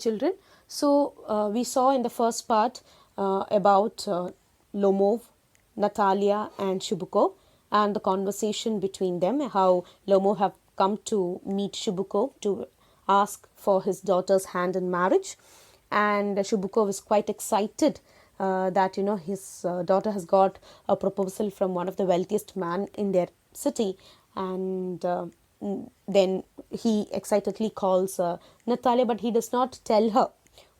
children. So we saw in the first part about Lomov, Natalia and Shubukov and the conversation between them, how Lomov have come to meet Shubukov to ask for his daughter's hand in marriage, and Shubukov is quite excited that his daughter has got a proposal from one of the wealthiest man in their city, and then he excitedly calls Natalia, but he does not tell her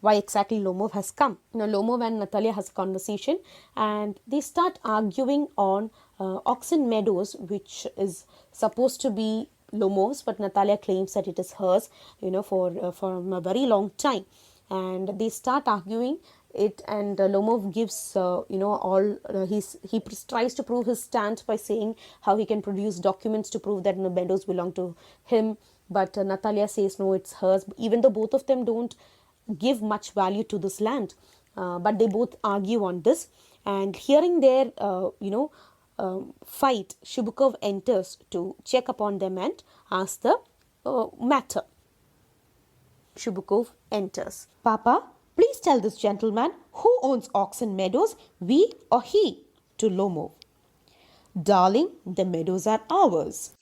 why exactly Lomov has come. Lomov and Natalia has a conversation and they start arguing on Oxen Meadows, which is supposed to be Lomov's, but Natalia claims that it is hers, for a very long time. And they start arguing it, and Lomov gives he tries to prove his stand by saying how he can produce documents to prove that the meadows belong to him, but Natalia says no, it's hers, even though both of them don't give much value to this land, but they both argue on this. And hearing their fight, Shubukov enters to check upon them and ask the matter. Shubukov enters. Papa, please tell this gentleman who owns Oxen Meadows, we or he? To Lomov. Darling, the meadows are ours.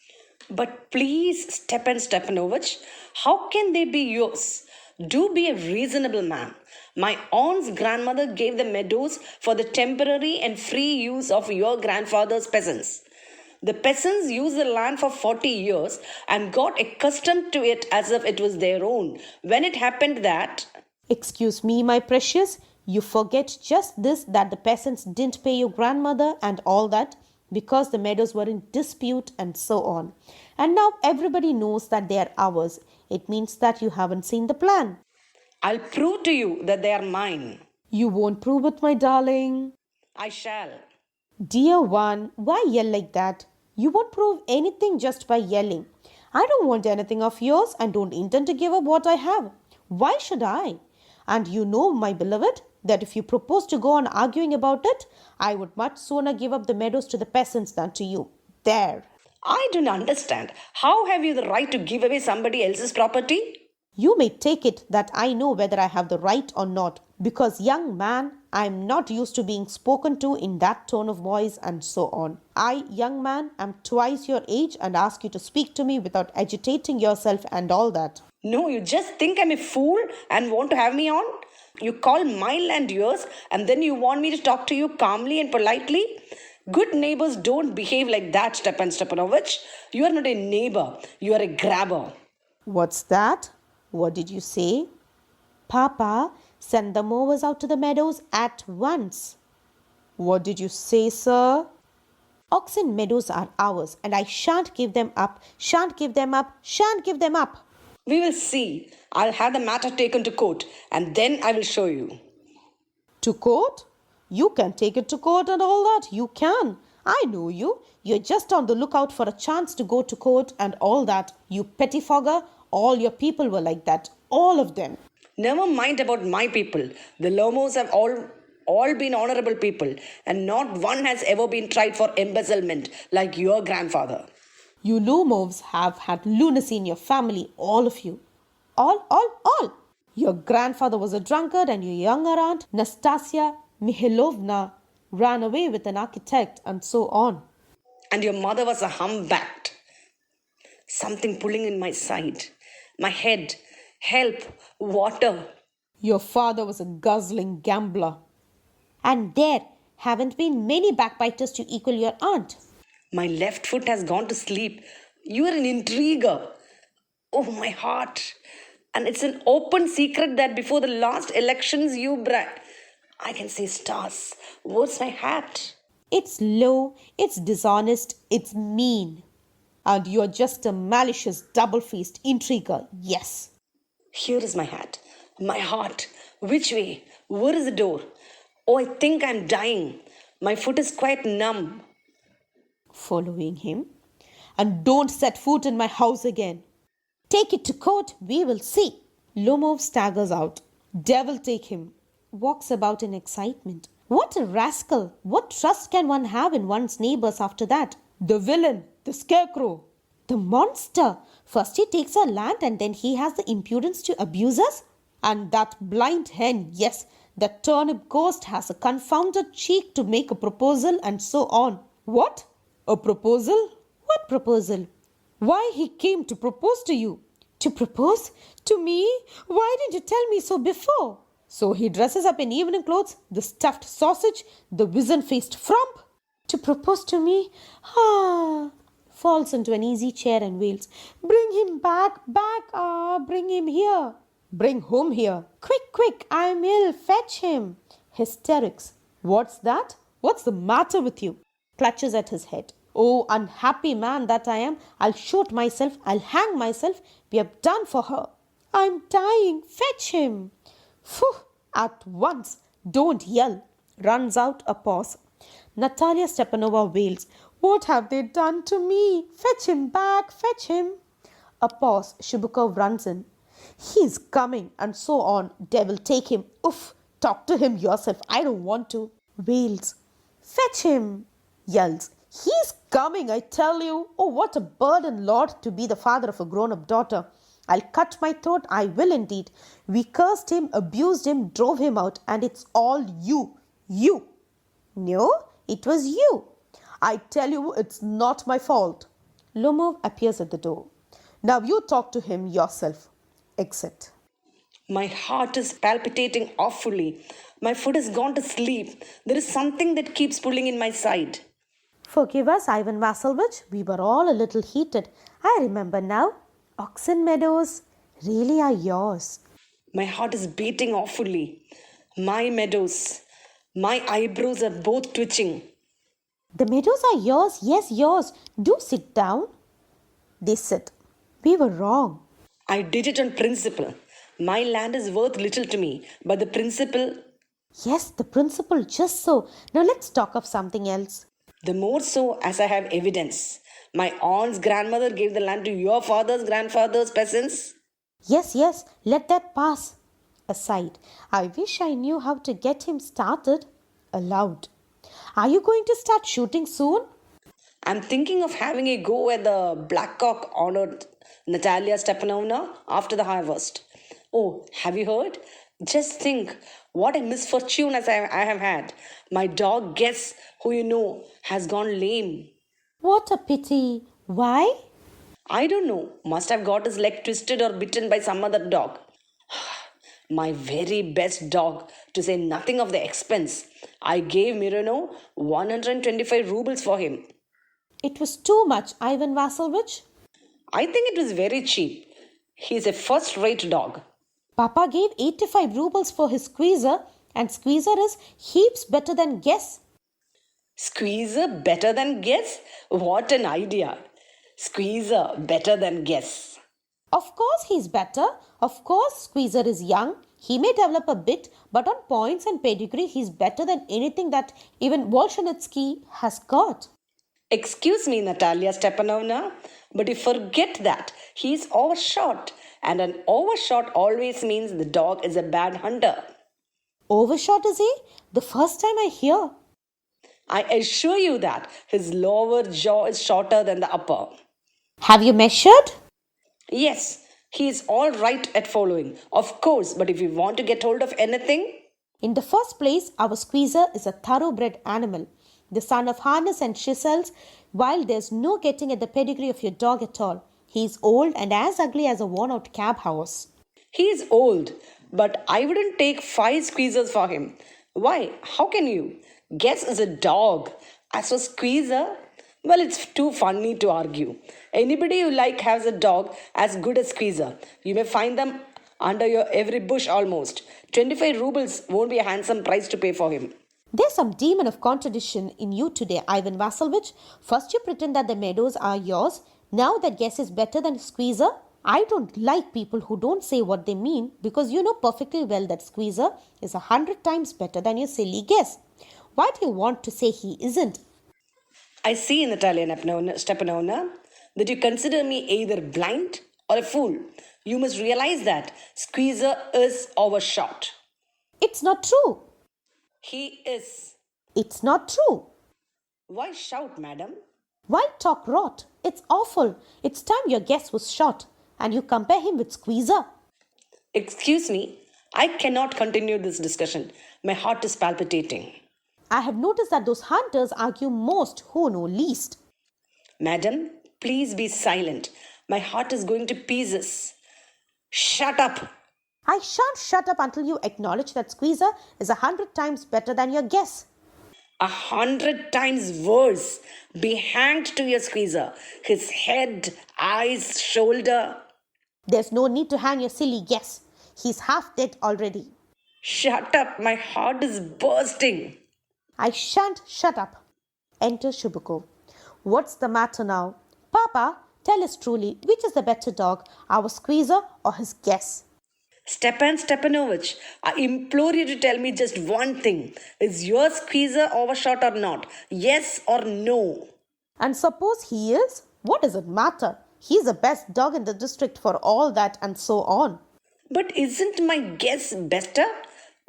But please, Stepan Stepanovich, how can they be yours? Do be a reasonable man. My aunt's grandmother gave the meadows for the temporary and free use of your grandfather's peasants. The peasants used the land for 40 years and got accustomed to it as if it was their own. When it happened that... Excuse me, my precious, you forget just this, that the peasants didn't pay your grandmother and all that because the meadows were in dispute and so on. And now everybody knows that they are ours. It means that you haven't seen the plan. I'll prove to you that they are mine. You won't prove it, my darling. I shall. Dear one, why yell like that? You won't prove anything just by yelling. I don't want anything of yours and don't intend to give up what I have. Why should I? And you know, my beloved, that if you propose to go on arguing about it, I would much sooner give up the meadows to the peasants than to you. There. I don't understand. How have you the right to give away somebody else's property? You may take it that I know whether I have the right or not, because, young man, I am not used to being spoken to in that tone of voice and so on. I, young man, am twice your age and ask you to speak to me without agitating yourself and all that. No, you just think I'm a fool and want to have me on? You call my land yours and then you want me to talk to you calmly and politely? Good neighbors don't behave like that, Stepan Stepanovich. You are not a neighbor, you are a grabber. What's that? What did you say? Papa, send the mowers out to the meadows at once. What did you say, sir? Oxen Meadows are ours and I shan't give them up, shan't give them up, shan't give them up. We will see. I'll have the matter taken to court and then I will show you. To court? You can take it to court and all that. You can. I know you. You're just on the lookout for a chance to go to court and all that. You pettifogger. All your people were like that. All of them. Never mind about my people. The Lomos have all been honorable people and not one has ever been tried for embezzlement like your grandfather. You Lomovs have had lunacy in your family, all of you. All. Your grandfather was a drunkard and your younger aunt, Nastasia Mihailovna, ran away with an architect and so on. And your mother was a humpbacked. Something pulling in my side. My head. Help. Water. Your father was a guzzling gambler. And there haven't been many backbiters to equal your aunt. My left foot has gone to sleep. You are an intriguer. Oh, my heart. And it's an open secret that before the last elections I can see stars. Where's my hat? It's low, it's dishonest, it's mean. And you're just a malicious, double-faced intriguer, yes. Here is my hat. My heart. Which way? Where is the door? Oh, I think I'm dying. My foot is quite numb. Following him. And don't set foot in my house again. Take it to court, we will see. Lomov staggers out. Devil take him. Walks about in excitement. What a rascal! What trust can one have in one's neighbors after that? The villain, the scarecrow, the monster. First he takes our land and then he has the impudence to abuse us. And that blind hen, yes, that turnip ghost has a confounded cheek to make a proposal and so on. What? A proposal? What proposal? Why he came to propose to you? To propose? To me? Why didn't you tell me so before? So he dresses up in evening clothes, the stuffed sausage, the wizen-faced frump, to propose to me? Ah! Falls into an easy chair and wails, bring him back, bring him here. Bring whom here? Quick, quick, I'm ill, fetch him. Hysterics. What's that? What's the matter with you? Clutches at his head. Oh, unhappy man that I am, I'll shoot myself, I'll hang myself, we have done for her. I'm dying, fetch him. Phew, at once, don't yell. Runs out a pause. Natalia Stepanova wails, what have they done to me? Fetch him back, fetch him. A pause. Shubukov runs in. He's coming, and so on. Devil take him. Oof, talk to him yourself. I don't want to. Wails. Fetch him. Yells. He's coming, I tell you. Oh, what a burden, Lord, to be the father of a grown-up daughter. I'll cut my throat, I will indeed. We cursed him, abused him, drove him out, and it's all you. You. No, it was you. I tell you, it's not my fault. Lomov appears at the door. Now you talk to him yourself. Exit. My heart is palpitating awfully. My foot has gone to sleep. There is something that keeps pulling in my side. Forgive us, Ivan Vassilovich. We were all a little heated. I remember now. Oxen Meadows really are yours. My heart is beating awfully. My meadows. My eyebrows are both twitching. The meadows are yours, yes, yours. Do sit down. They sit. We were wrong. I did it on principle. My land is worth little to me, but the principle, Yes, the principle, just so. Now let's talk of something else. the more so as I have evidence. My aunt's grandmother gave the land to your father's grandfather's peasants. Yes, yes, let that pass. Aside, I wish I knew how to get him started. Aloud. Are you going to start shooting soon? I'm thinking of having a go at the Blackcock honored Natalia Stepanovna after the harvest. Oh, have you heard? Just think what a misfortune as I have had. My dog Guess, who you know, has gone lame. What a pity. Why? I don't know, must have got his leg twisted or bitten by some other dog. My very best dog, to say nothing of the expense. I gave Mirano 125 rubles for him. It was too much, Ivan Vassilovich. I think it was very cheap. He's a first rate dog. Papa gave 85 rubles for his squeezer, and squeezer is heaps better than Guess. Squeezer better than Guess? What an idea! Squeezer better than Guess. Of course he's better. Of course Squeezer is young. He may develop a bit, but on points and pedigree he's better than anything that even Bolshanitsky has got. Excuse me, Natalia Stepanovna, but you forget that he's overshot, and an overshot always means the dog is a bad hunter. Overshot is he? The first time I hear. I assure you that his lower jaw is shorter than the upper. Have you measured? Yes, he is all right at following, of course, but if you want to get hold of anything, In the first place, our squeezer is a thoroughbred animal, the son of harness and chisels, while there's no getting at the pedigree of your dog at all. He is old and as ugly as a worn-out cab horse. he is old, but I wouldn't take 5 squeezers for him. Why? How can you? Guess is a dog. As for squeezer, well, it's too funny to argue. Anybody you like has a dog as good as squeezer. You may find them under your every bush almost. 25 rubles won't be a handsome price to pay for him. There's some demon of contradiction in you today, Ivan Vassilovich. First you pretend that the meadows are yours. Now that Guess is better than Squeezer. I don't like people who don't say what they mean because you know perfectly well that Squeezer is 100 times better than your silly Guess. Why do you want to say he isn't? I see, Natalia Stepanovna, that you consider me either blind or a fool. You must realize that Squeezer is overshot. It's not true. He is. It's not true. Why shout, madam? Why talk rot? It's awful. It's time your Guess was shot. And you compare him with Squeezer. Excuse me, I cannot continue this discussion. My heart is palpitating. I have noticed that those hunters argue most who know least. Madam, please be silent. My heart is going to pieces. Shut up. I shan't shut up until you acknowledge that Squeezer is 100 times better than your guess. 100 times worse. Be hanged to your squeezer. His head, eyes, shoulder. There's no need to hang your silly guess. He's half dead already. Shut up. My heart is bursting. I shan't shut up. Enter Shubuko. What's the matter now? Papa, tell us truly, which is the better dog, our Squeezer or his guess? Stepan Stepanovich, I implore you to tell me just one thing. Is your squeezer overshot or not? Yes or no? And suppose he is? What does it matter? He's the best dog in the district for all that and so on. But isn't my guess better?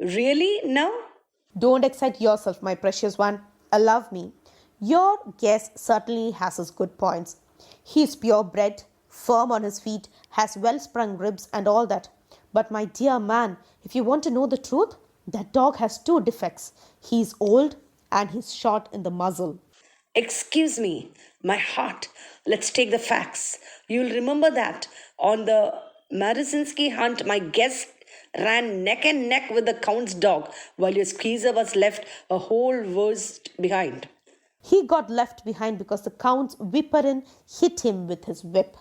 Really now? Don't excite yourself, my precious one. Allow me. Your guess certainly has his good points. He's purebred, firm on his feet, has well-sprung ribs and all that. But my dear man, if you want to know the truth, that dog has two defects. He's old and he's short in the muzzle. Excuse me, my heart. Let's take the facts. You'll remember that on the Marizinsky hunt, my guest ran neck and neck with the count's dog, while your squeezer was left a whole worst behind. He got left behind because the count's whipperin hit him with his whip.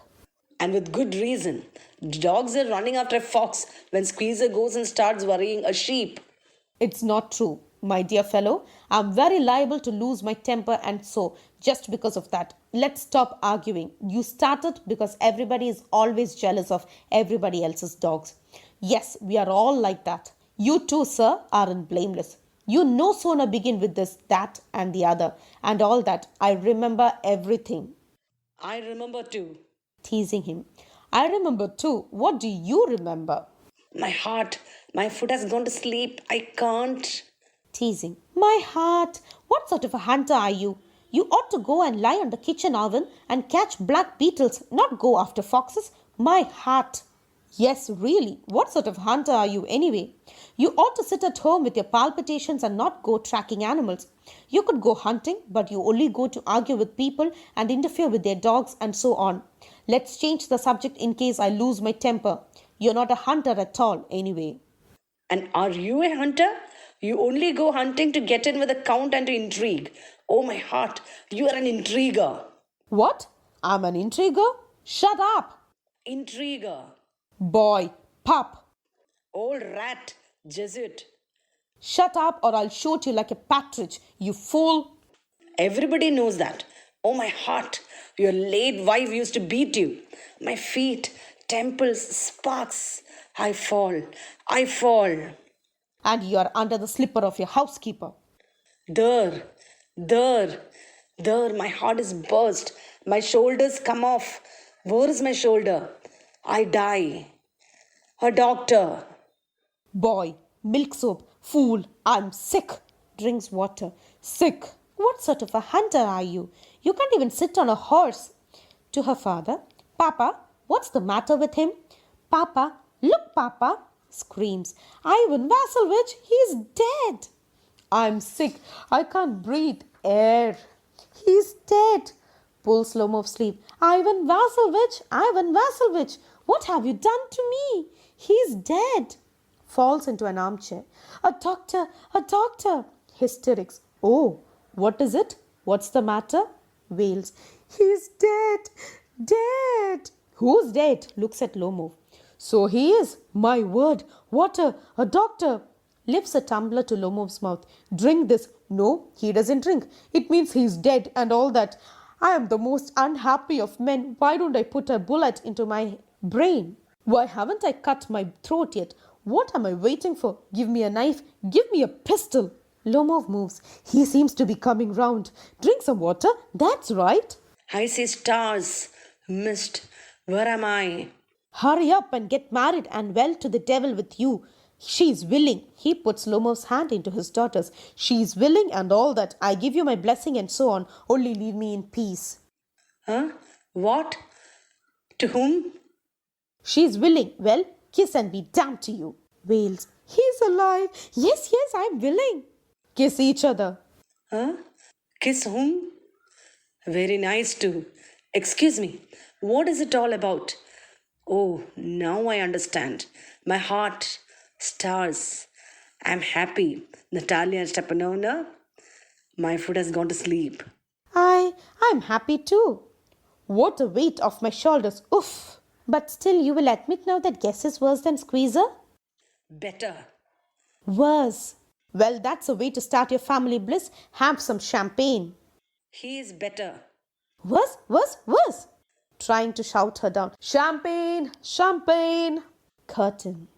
And with good reason. Dogs are running after a fox when squeezer goes and starts worrying a sheep. It's not true, my dear fellow. I'm very liable to lose my temper and so, just because of that. Let's stop arguing. You started because everybody is always jealous of everybody else's dogs. Yes, we are all like that. You too, sir, aren't blameless. You no sooner begin with this, that and the other and all that. I remember everything. I remember too. Teasing him. I remember too. What do you remember? My heart, my foot has gone to sleep. I can't. Teasing. My heart, what sort of a hunter are you? You ought to go and lie on the kitchen oven and catch black beetles, not go after foxes. My heart. Yes, really, what sort of hunter are you anyway? You ought to sit at home with your palpitations and not go tracking animals. You could go hunting, but you only go to argue with people and interfere with their dogs and so on. Let's change the subject in case I lose my temper. You're not a hunter at all, anyway. And are you a hunter? You only go hunting to get in with the count and to intrigue. Oh, my heart, you are an intriguer. What? I'm an intriguer? Shut up! Intriguer. Boy, pup. Old rat, Jesuit. Shut up or I'll shoot you like a partridge, you fool. Everybody knows that. Oh, my heart, your late wife used to beat you. My feet, temples, sparks. I fall. And you're under the slipper of your housekeeper. There, my heart is burst. My shoulders come off. Where is my shoulder? I die. A doctor. Boy, milk soap, fool, I'm sick. Drinks water. Sick. What sort of a hunter are you? You can't even sit on a horse. To her father, Papa, what's the matter with him? Papa, look, Papa, screams. Ivan Vassilevich, he's dead. I'm sick. I can't breathe air. He's dead. Pulls Lomov's sleeve. Ivan Vassilevich, what have you done to me? He's dead. Falls into an armchair. A doctor. Hysterics. Oh, what is it? What's the matter? Wails. He's dead. Who's dead? Looks at Lomov. So he is. My word. Water. A doctor. Lifts a tumbler to Lomov's mouth. Drink this. No, he doesn't drink. It means he's dead and all that. I am the most unhappy of men. Why don't I put a bullet into my brain? Why haven't I cut my throat yet? What am I waiting for? Give me a knife. Give me a pistol. Lomov moves. He seems to be coming round. Drink some water. That's right. I see stars. Mist. Where am I? Hurry up and get married and well to the devil with you. She's willing. He puts Lomov's hand into his daughter's. She's willing and all that. I give you my blessing and so on. Only leave me in peace. Huh? What? To whom? She's willing. Well, kiss and be damned to you. wails. He's alive. Yes, yes, I'm willing. Kiss each other. Huh? Kiss whom? Very nice too. Excuse me, what is it all about? Oh, now I understand. My heart, stars. I'm happy. Natalia and Stepanovna, my foot has gone to sleep. I'm happy too. What a weight off my shoulders. Oof. But still, you will admit now that guess is worse than squeezer? Better. Worse. Well, that's a way to start your family bliss. Have some champagne. He is better. Worse, worse, worse. Trying to shout her down. Champagne, champagne. Curtain.